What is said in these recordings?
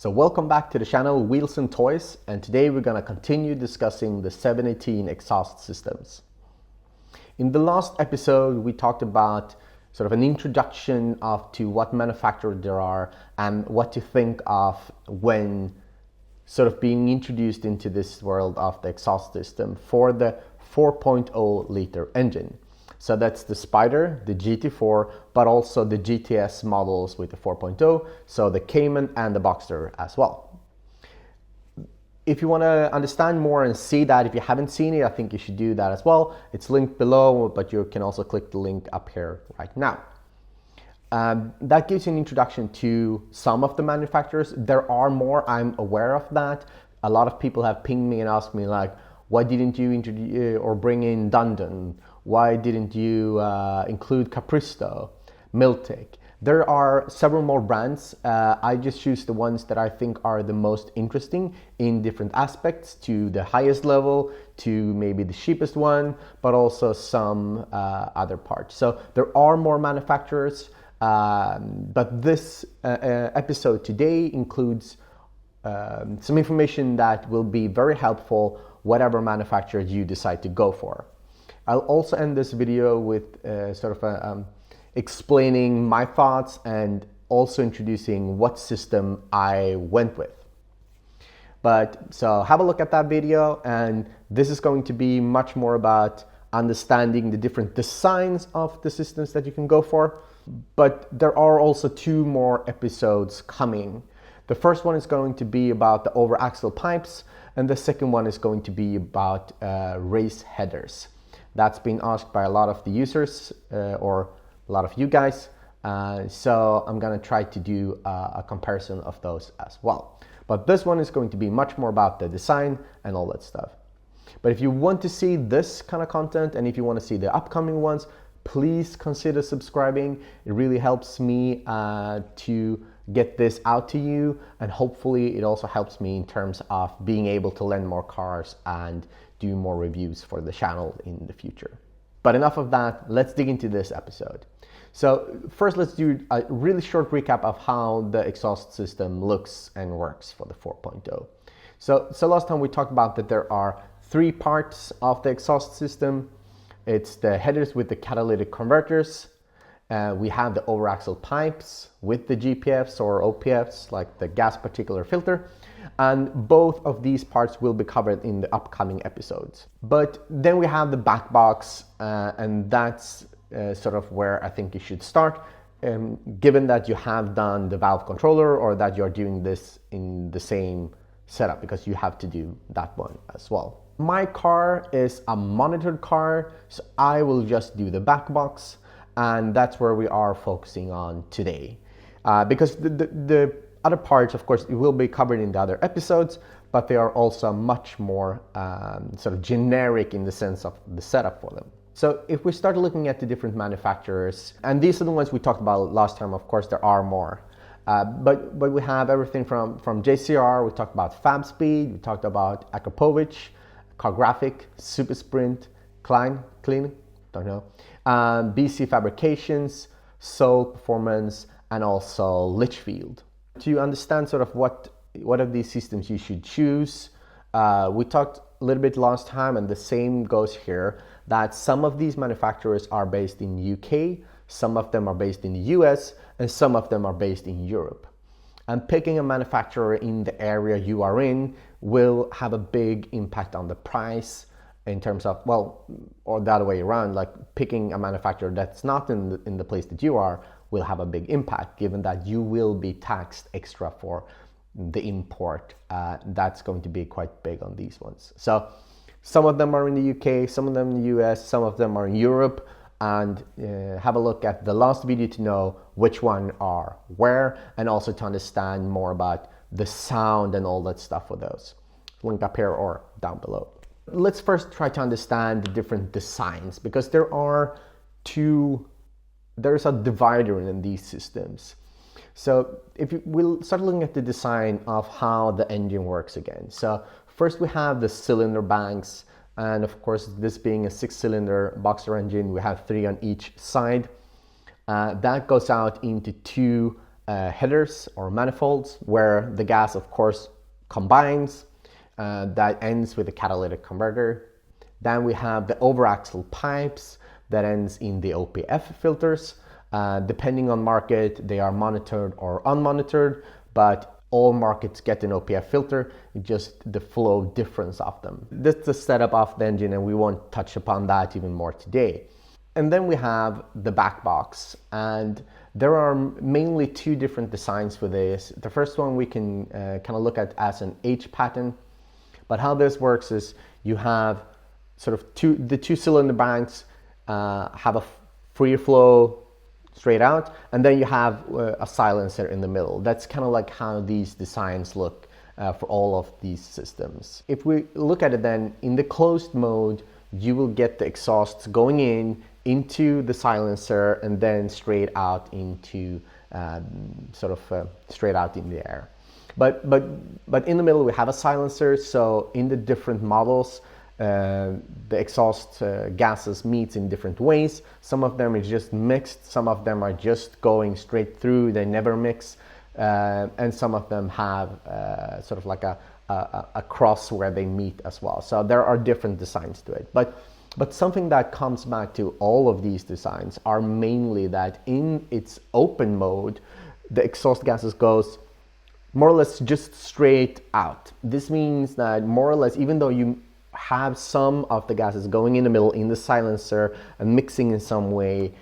So welcome back to the channel Wheels and Toys, and today we're going to continue discussing the 718 exhaust systems. In the last episode we talked about sort of an introduction to what manufacturers there are and what to think of when sort of being introduced into this world of the exhaust system for the 4.0 liter engine. So that's the Spyder, the GT4, but also the GTS models with the 4.0, so the Cayman and the Boxster as well. If you want to understand more and see that, if you haven't seen it, I think you should do that as well. It's linked below, but you can also click the link up here right now. That gives you an introduction to some of the manufacturers. There are more, I'm aware of that. A lot of people have pinged me and asked me like, why didn't you introduce or bring in Dundon? Why didn't you include Capristo, Miltec? There are several more brands. I just choose the ones that I think are the most interesting in different aspects, to the highest level, to maybe the cheapest one, but also some other parts. So there are more manufacturers, but this episode today includes some information that will be very helpful whatever manufacturer you decide to go for. I'll also end this video with sort of explaining my thoughts and also introducing what system I went with. But so have a look at that video, and this is going to be much more about understanding the different designs of the systems that you can go for. But there are also two more episodes coming. The first one is going to be about the over-axle pipes, and the second one is going to be about race headers. That's been asked by a lot of the users or a lot of you guys. So I'm gonna try to do a comparison of those as well. But this one is going to be much more about the design and all that stuff. But if you want to see this kind of content and if you want to see the upcoming ones, please consider subscribing. It really helps me to get this out to you, and hopefully it also helps me in terms of being able to lend more cars and do more reviews for the channel in the future. But enough of that, let's dig into this episode. So first let's do a really short recap of how the exhaust system looks and works for the 4.0. So last time we talked about that there are three parts of the exhaust system. It's the headers with the catalytic converters. We have the over-axle pipes with the GPFs or OPFs, like the gas particulate filter. And both of these parts will be covered in the upcoming episodes. But then we have the back box, and that's sort of where I think you should start, given that you have done the valve controller or that you're doing this in the same setup, because you have to do that one as well. My car is a monitored car, so I will just do the back box, and that's where we are focusing on today. Because the other parts, of course, it will be covered in the other episodes, but they are also much more sort of generic in the sense of the setup for them. So if we start looking at the different manufacturers, and these are the ones we talked about last time, of course there are more. But we have everything from JCR, we talked about FABSPEED, we talked about AKRAPOVIC, Cargraphic, SUPERSPRINT, KLINE, don't know, BC Fabrications, Soul Performance, and also LITCHFIELD. To understand sort of what of these systems you should choose, we talked a little bit last time, and the same goes here, that some of these manufacturers are based in UK, some of them are based in the US, and some of them are based in Europe. And picking a manufacturer in the area you are in will have a big impact on the price in terms of, well, or the other way around, like picking a manufacturer that's not in the place that you are will have a big impact, given that you will be taxed extra for the import. That's going to be quite big on these ones. So some of them are in the UK, some of them in the US, some of them are in Europe, and have a look at the last video to know which one are where, and also to understand more about the sound and all that stuff for those. Link up here or down below. Let's first try to understand the different designs, because there's a divider in these systems. So we'll start looking at the design of how the engine works again. So first we have the cylinder banks, and of course this being a 6-cylinder Boxster engine, we have 3 on each side. That goes out into 2 headers or manifolds where the gas, of course, combines. That ends with a catalytic converter. Then we have the overaxial pipes that ends in the OPF filters. Depending on market, they are monitored or unmonitored, but all markets get an OPF filter, just the flow difference of them. This is the setup of the engine, and we won't touch upon that even more today. And then we have the back box, and there are mainly two different designs for this. The first one we can kind of look at as an H pattern, but how this works is you have sort of the two cylinder banks have a free flow straight out, and then you have a silencer in the middle. That's kind of like how these designs look for all of these systems. If we look at it then, in the closed mode, you will get the exhausts going into the silencer and then straight out into straight out in the air. But in the middle we have a silencer, so in the different models the exhaust gases meet in different ways. Some of them is just mixed, some of them are just going straight through, they never mix, and some of them have sort of like a cross where they meet as well. So there are different designs to it. But something that comes back to all of these designs are mainly that in its open mode, the exhaust gases goes more or less just straight out. This means that more or less, even though you have some of the gases going in the middle in the silencer and mixing in some way,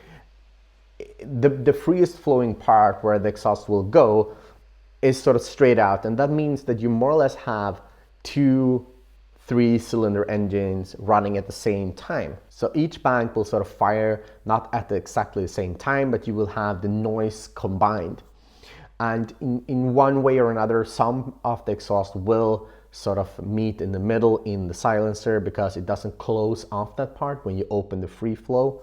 the freest flowing part where the exhaust will go is sort of straight out, and that means that you more or less have 2 3-cylinder engines running at the same time. So each bank will sort of fire not at exactly the same time, but you will have the noise combined. And in one way or another, some of the exhaust will sort of meet in the middle in the silencer because it doesn't close off that part when you open the free flow,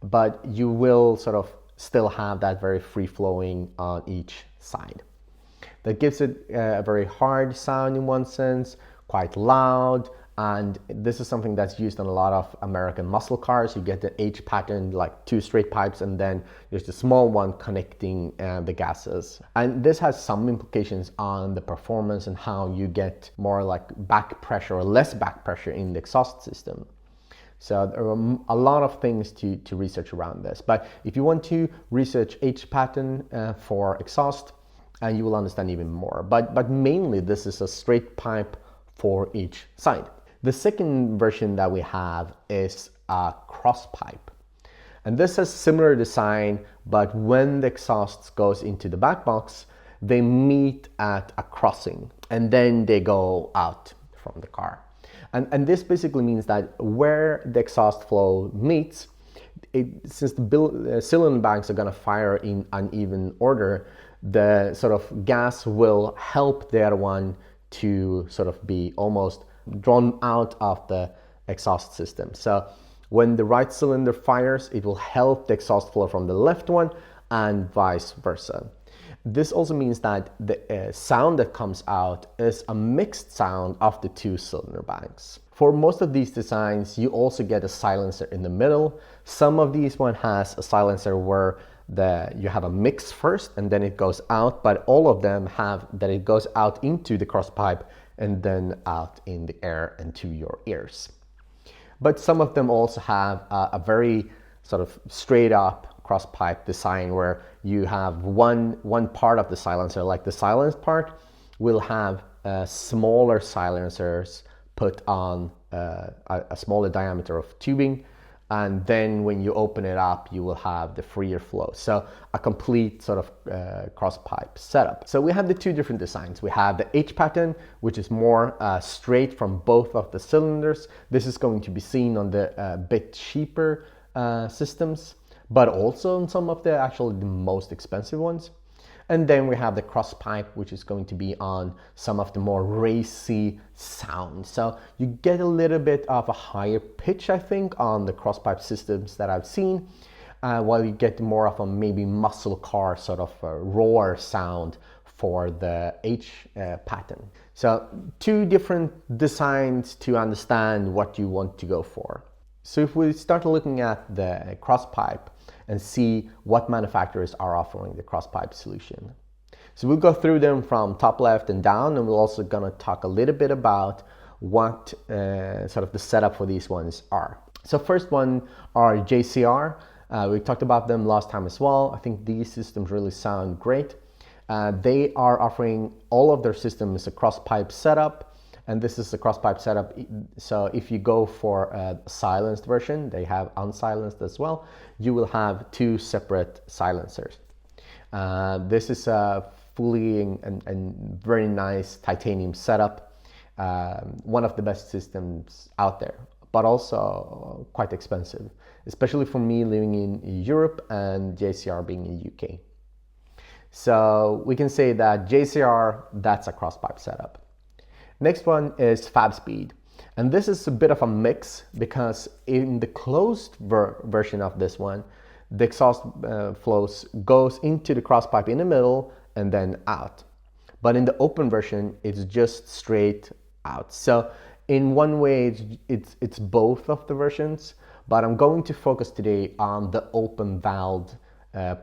but you will sort of still have that very free flowing on each side. That gives it a very hard sound in one sense, quite loud, and this is something that's used on a lot of American muscle cars. You get the H pattern, like 2 straight pipes, and then there's a small one connecting the gases. And this has some implications on the performance and how you get more like back pressure or less back pressure in the exhaust system. So there are a lot of things to research around this. But if you want to research H pattern for exhaust, you will understand even more. But mainly this is a straight pipe for each side. The second version that we have is a cross pipe. And this has similar design, but when the exhaust goes into the back box, they meet at a crossing and then they go out from the car. And this basically means that where the exhaust flow meets, since the cylinder banks are going to fire in uneven order, the sort of gas will help the other one to sort of be almost drawn out of the exhaust system. So when the right cylinder fires, it will help the exhaust flow from the left one and vice versa. This also means that the sound that comes out is a mixed sound of the 2 cylinder banks. For most of these designs, you also get a silencer in the middle. Some of these one has a silencer where you have a mix first and then it goes out, but all of them have that it goes out into the cross pipe and then out in the air and to your ears. But some of them also have a very sort of straight up cross pipe design where you have one part of the silencer, like the silence part, will have smaller silencers put on a smaller diameter of tubing, and then when you open it up you will have the freer flow. So a complete sort of cross pipe setup. So we have the 2 different designs. We have the H pattern, which is more straight from both of the cylinders. This is going to be seen on the bit cheaper systems, but also on some of the actually the most expensive ones. And then we have the cross pipe, which is going to be on some of the more racy sound. So you get a little bit of a higher pitch, I think, on the cross pipe systems that I've seen, while you get more of a maybe muscle car sort of roar sound for the H pattern. So 2 different designs to understand what you want to go for. So if we start looking at the cross pipe, and see what manufacturers are offering the cross-pipe solution. So we'll go through them from top left and down, and we're also gonna talk a little bit about what sort of the setup for these ones are. So first one are JCR. We talked about them last time as well. I think these systems really sound great. They are offering all of their systems a cross-pipe setup, and this is a cross-pipe setup. So if you go for a silenced version, they have unsilenced as well, you will have two separate silencers. This is a fully and very nice titanium setup. One of the best systems out there, but also quite expensive, especially for me living in Europe and JCR being in UK. So we can say that JCR, that's a cross-pipe setup. Next one is FABSPEED. And this is a bit of a mix because in the closed version of this one, the exhaust flows goes into the crosspipe in the middle and then out. But in the open version, it's just straight out. So in one way, it's both of the versions, but I'm going to focus today on the open valve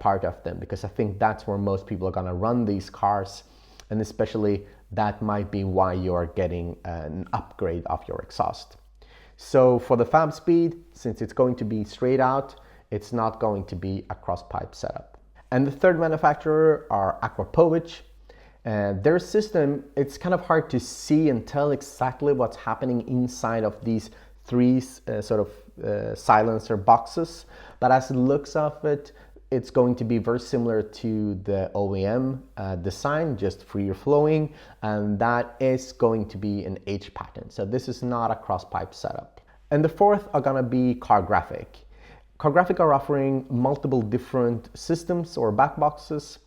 part of them, because I think that's where most people are gonna run these cars, and especially that might be why you're getting an upgrade of your exhaust. So for the FABSPEED, since it's going to be straight out, it's not going to be a cross-pipe setup. And the third manufacturer are AKRAPOVIC. Their system, it's kind of hard to see and tell exactly what's happening inside of these three silencer boxes, but as it looks of it, it's going to be very similar to the OEM design, just freer flowing, and that is going to be an H pattern. So this is not a cross-pipe setup. And the fourth are gonna be Cargraphic. Cargraphic are offering multiple different systems or back boxes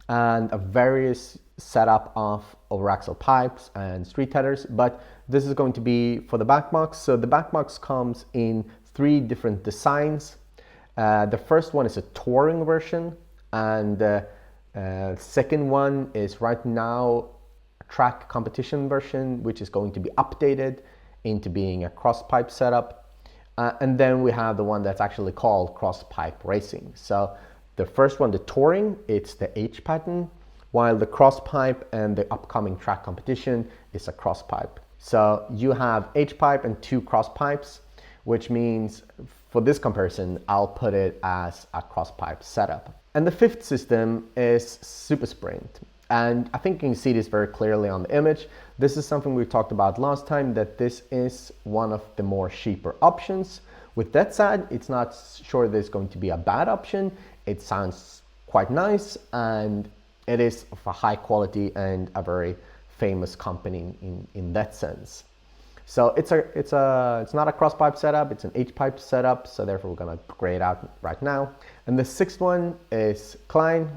and a various setup of overaxial pipes and street headers, but this is going to be for the back box. So the back box comes in three different designs. The first one is a touring version, and the second one is right now a track competition version, which is going to be updated into being a cross-pipe setup. And then we have the one that's actually called cross-pipe racing. So the first one, the touring, it's the H pattern, while the cross-pipe and the upcoming track competition is a cross-pipe. So you have H-pipe and two cross-pipes, which means for this comparison, I'll put it as a cross-pipe setup. And the fifth system is SUPERSPRINT. And I think you can see this very clearly on the image. This is something we talked about last time, that this is one of the more cheaper options. With that said, it's not sure there's going to be a bad option. It sounds quite nice, and it is of a high quality and a very famous company in that sense. So it's not a cross-pipe setup, it's an H-pipe setup, so therefore we're gonna grade out right now. And the sixth one is KLINE.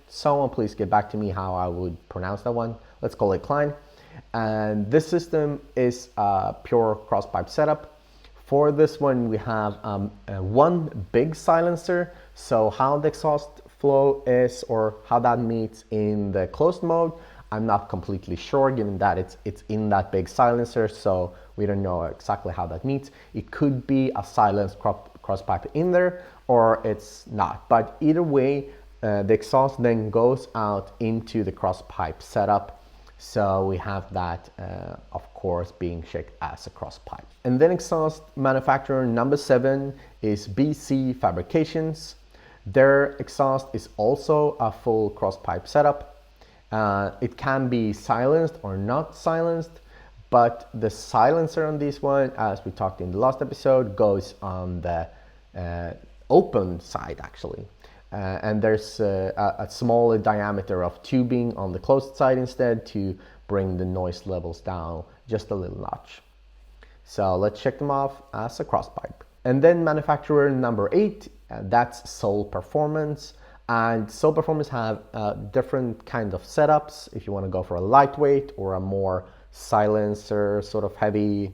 Someone please get back to me how I would pronounce that one. Let's call it KLINE. And this system is a pure cross-pipe setup. For this one, we have one big silencer. So how the exhaust flow is, or how that meets in the closed mode, I'm not completely sure, given that it's in that big silencer, so we don't know exactly how that meets. It could be a silenced crosspipe in there, or it's not. But either way, the exhaust then goes out into the crosspipe setup. So we have that, of course, being checked as a crosspipe. And then exhaust manufacturer number 7 is BC Fabrications. Their exhaust is also a full crosspipe setup. It can be silenced or not silenced, but the silencer on this one, as we talked in the last episode, goes on the open side actually. And there's a smaller diameter of tubing on the closed side instead to bring the noise levels down just a little notch. So let's check them off as a crosspipe. And then manufacturer number 8, that's Soul Performance. And Soul Performance have different kinds of setups. If you want to go for a lightweight or a more silencer sort of heavy,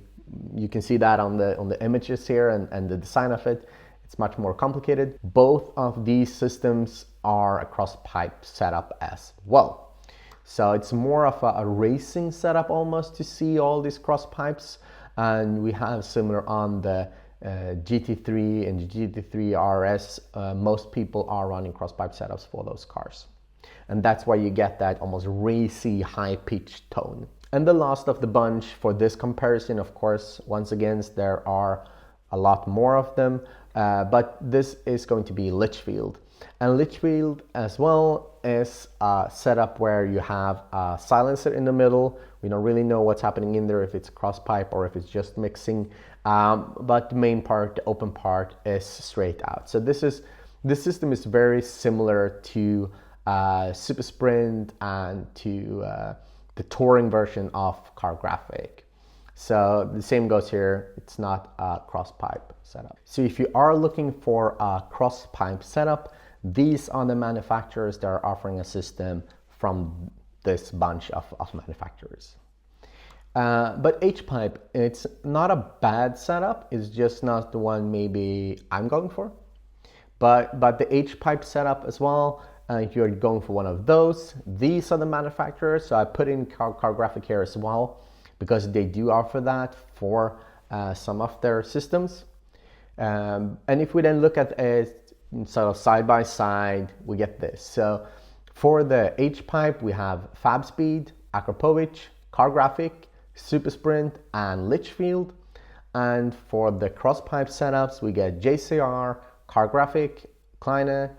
you can see that on the images here and the design of it. It's much more complicated. Both of these systems are a cross-pipe setup as well. So it's more of a racing setup almost to see all these cross pipes. And we have similar on the GT3 and GT3 RS, most people are running cross-pipe setups for those cars. And that's why you get that almost racy, high-pitched tone. And the last of the bunch for this comparison, of course, once again, there are a lot more of them, but this is going to be Litchfield. And Litchfield as well is a setup where you have a silencer in the middle. We don't really know what's happening in there, if it's cross pipe or if it's just mixing, but the main part, the open part, is straight out. So this system is very similar to SUPERSPRINT and to the touring version of Cargraphic. So the same goes here, it's not a cross pipe setup. So if you are looking for a cross pipe setup, these are the manufacturers that are offering a system from this bunch of manufacturers. But H-pipe, it's not a bad setup, it's just not the one maybe I'm going for. But the H-pipe setup as well, if you're going for one of those, these are the manufacturers. So I put in Cargraphic here as well, because they do offer that for some of their systems. And if we then look at it sort of side by side, we get this. So for the H-pipe, we have FABSPEED, AKRAPOVIC, Cargraphic, SUPERSPRINT, and Litchfield. And for the cross-pipe setups, we get JCR, Cargraphic, KLINE,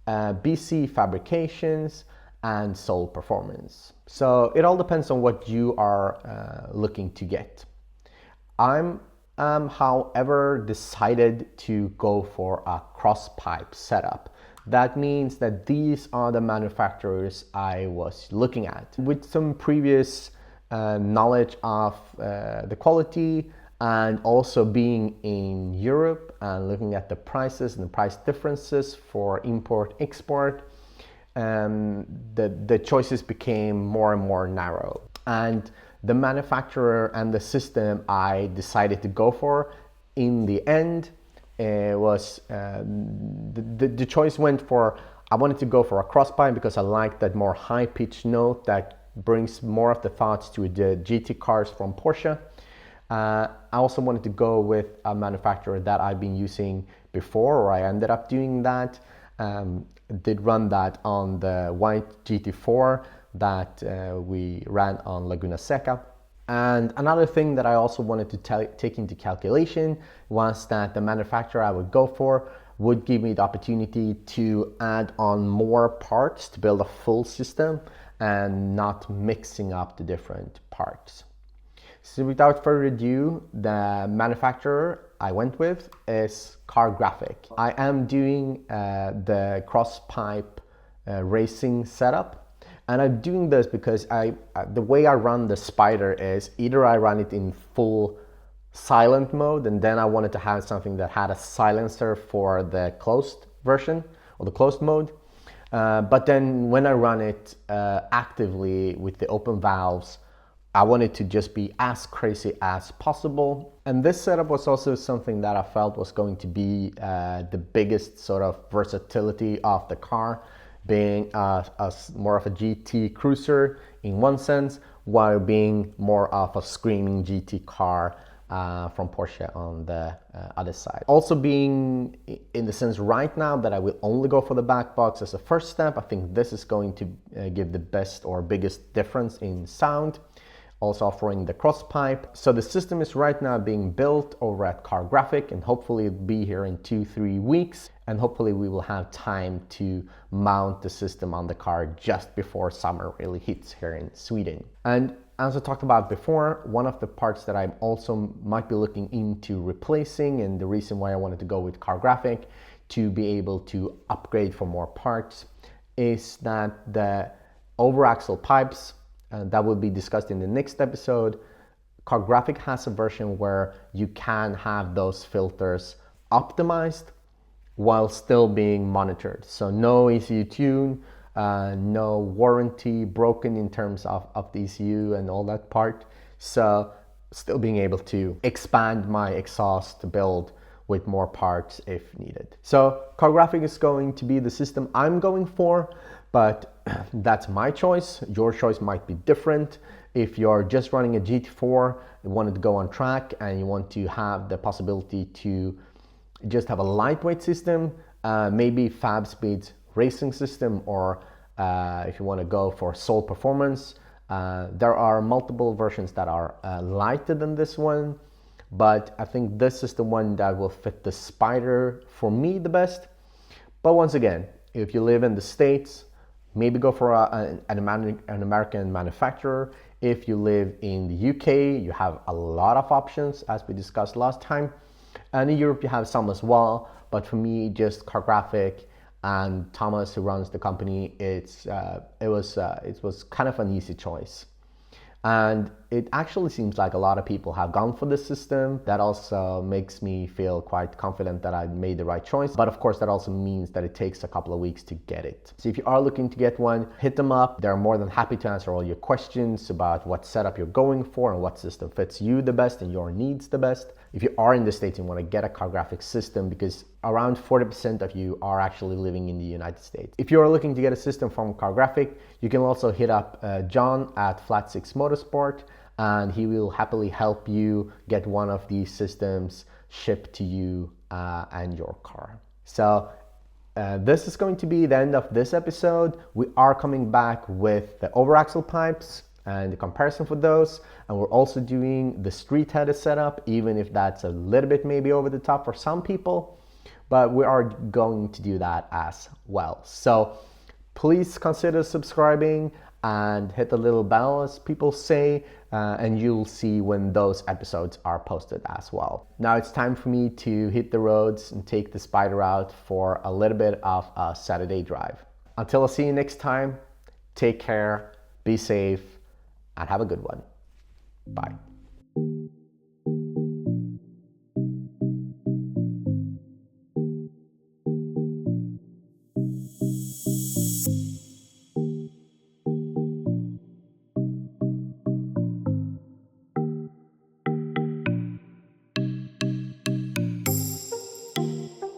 BC Fabrications, and Soul Performance. So it all depends on what you are looking to get. I'm however decided to go for a cross-pipe setup. That means that these are the manufacturers I was looking at. With some previous knowledge of the quality, and also being in Europe and looking at the prices and the price differences for import-export, the choices became more and more narrow. And the manufacturer and the system I decided to go for in the end was the choice went for, I wanted to go for a cross-pipe because I like that more high-pitched note that brings more of the thoughts to the GT cars from Porsche. I also wanted to go with a manufacturer that I've been using before, or I ended up doing that. Did run that on the white GT4 that we ran on Laguna Seca. And another thing that I also wanted to take into calculation was that the manufacturer I would go for would give me the opportunity to add on more parts to build a full system and not mixing up the different parts. So without further ado, the manufacturer I went with is Cargraphic. I am doing the cross-pipe racing setup. And I'm doing this because the way I run the Spyder is either I run it in full silent mode, and then I wanted to have something that had a silencer for the closed version or the closed mode. But then when I run it actively with the open valves, I wanted to just be as crazy as possible. And this setup was also something that I felt was going to be the biggest sort of versatility of the car, being more of a GT cruiser in one sense, while being more of a screaming GT car from Porsche on the other side. Also being in the sense right now that I will only go for the back box as a first step, I think this is going to give the best or biggest difference in sound. Also offering the cross pipe. So the system is right now being built over at Cargraphic, and hopefully it'll be here in 2-3 weeks. And hopefully we will have time to mount the system on the car just before summer really hits here in Sweden. And as I talked about before, one of the parts that I also might be looking into replacing, and the reason why I wanted to go with Cargraphic to be able to upgrade for more parts, is that the overaxle pipes, that will be discussed in the next episode. Cargraphic has a version where you can have those filters optimized while still being monitored. So no ECU tune, no warranty broken in terms of the ECU and all that part. So still being able to expand my exhaust build with more parts if needed. So Cargraphic is going to be the system I'm going for, but that's my choice. Your choice might be different. If you're just running a GT4, you want to go on track and you want to have the possibility to just have a lightweight system, maybe FABSPEED's racing system, or if you want to go for sole performance, there are multiple versions that are lighter than this one, but I think this is the one that will fit the Spyder for me the best. But once again, if you live in the States, maybe go for an American manufacturer. If you live in the UK, you have a lot of options, as we discussed last time. And in Europe, you have some as well. But for me, just Cargraphic and Thomas, who runs the company, it was kind of an easy choice. And it actually seems like a lot of people have gone for this system. That also makes me feel quite confident that I made the right choice. But of course, that also means that it takes a couple of weeks to get it. So if you are looking to get one, hit them up. They're more than happy to answer all your questions about what setup you're going for and what system fits you the best and your needs the best. If you are in the States and want to get a Cargraphic system, because around 40% of you are actually living in the United States. If you're looking to get a system from Cargraphic, you can also hit up John at Flat 6 Motorsport, and he will happily help you get one of these systems shipped to you and your car. So this is going to be the end of this episode. We are coming back with the overaxle pipes and the comparison for those, and we're also doing the street-headed setup, even if that's a little bit maybe over the top for some people, but we are going to do that as well. So please consider subscribing and hit the little bell, as people say, and you'll see when those episodes are posted as well. Now it's time for me to hit the roads and take the Spyder out for a little bit of a Saturday drive. Until I see you next time, take care, be safe, and have a good one. Bye.